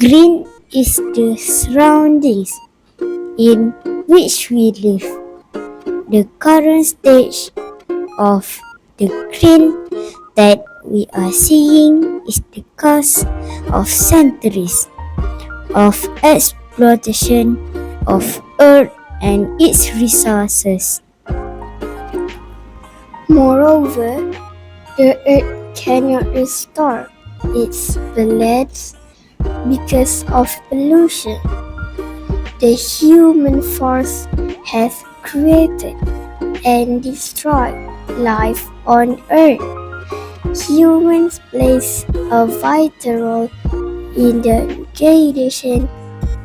Green is the surroundings in which we live. The current stage of the green that we are seeing is the cause of centuries of exploitation of Earth and its resources. Moreover, the Earth cannot restore its balance because of pollution. The human force has created and destroyed life on Earth. Humans play a vital role in the degradation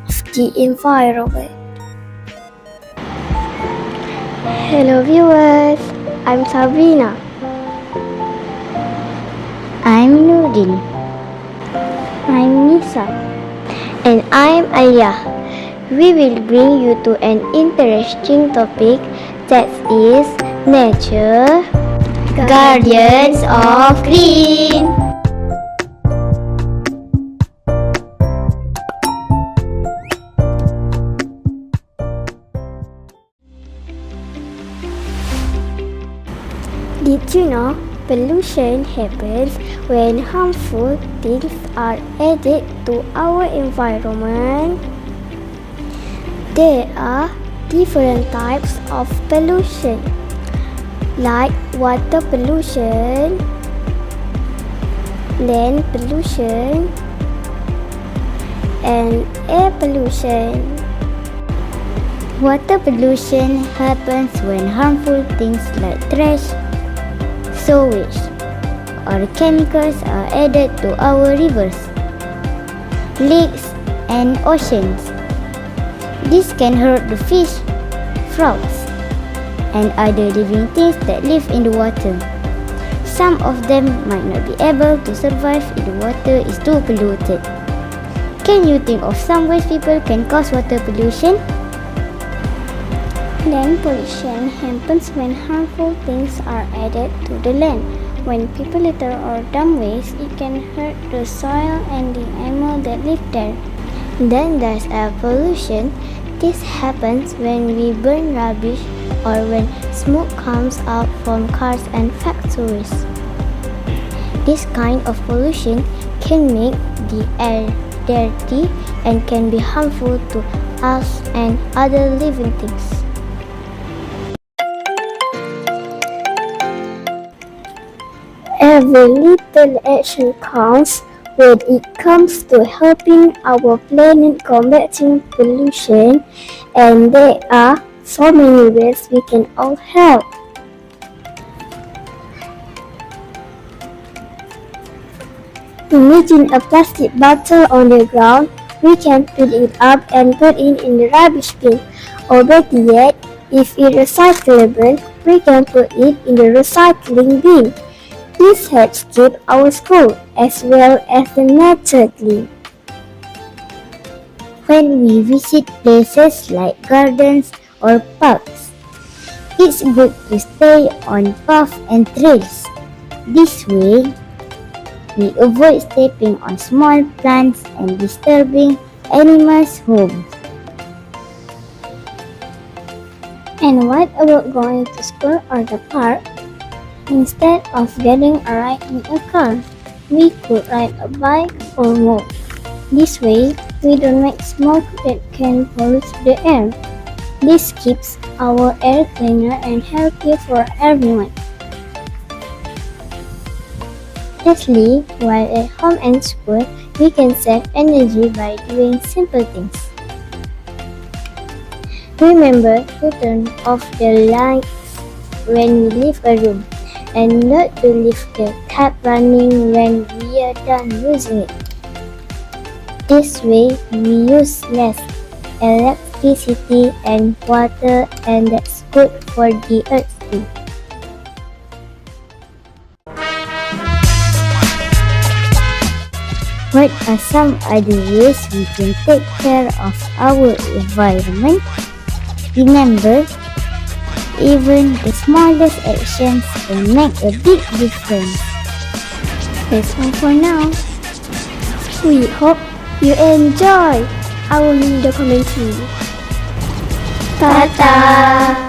of the environment. Hello viewers, I'm Sabrina. I'm Nudin. I'm Nisa. And I'm Alia. We will bring you to an interesting topic that is nature, Guardians of Green. Did you know pollution happens when harmful things are added to our environment? There are different types of pollution, like water pollution, land pollution, and air pollution. Water pollution happens when harmful things like trash, sewage, or chemicals are added to our rivers, lakes, and oceans. This can hurt the fish, frogs, and other living things that live in the water. Some of them might not be able to survive if the water is too polluted. Can you think of some ways people can cause water pollution? Land pollution happens when harmful things are added to the land. When people litter or dump waste, it can hurt the soil and the animals that live there. Then there's air pollution. This happens when we burn rubbish or when smoke comes out from cars and factories. This kind of pollution can make the air dirty and can be harmful to us and other living things. Every little action counts when it comes to helping our planet combating pollution, and there are so many ways we can all help. Imagine a plastic bottle on the ground. We can pick it up and put it in the rubbish bin. Or better yet, if it's recyclable, we can put it in the recycling bin. This helps keep our school as well as the nature clean. When we visit places like gardens or parks, it's good to stay on paths and trails. This way, we avoid stepping on small plants and disturbing animals' homes. And what about going to school or the park? Instead of getting a ride in a car, we could ride a bike or walk. This way, we don't make smoke that can pollute the air. This keeps our air cleaner and healthier for everyone. Lastly, while at home and school, we can save energy by doing simple things. Remember to turn off the lights when we leave a room, and not to leave the tap running when we are done using it. This way, we use less electricity and water, and that's good for the earth too. What are some other ways we can take care of our environment? Remember, even the smallest actions can make a big difference. That's all for now. We hope you enjoy our mini documentary. Ta-ta!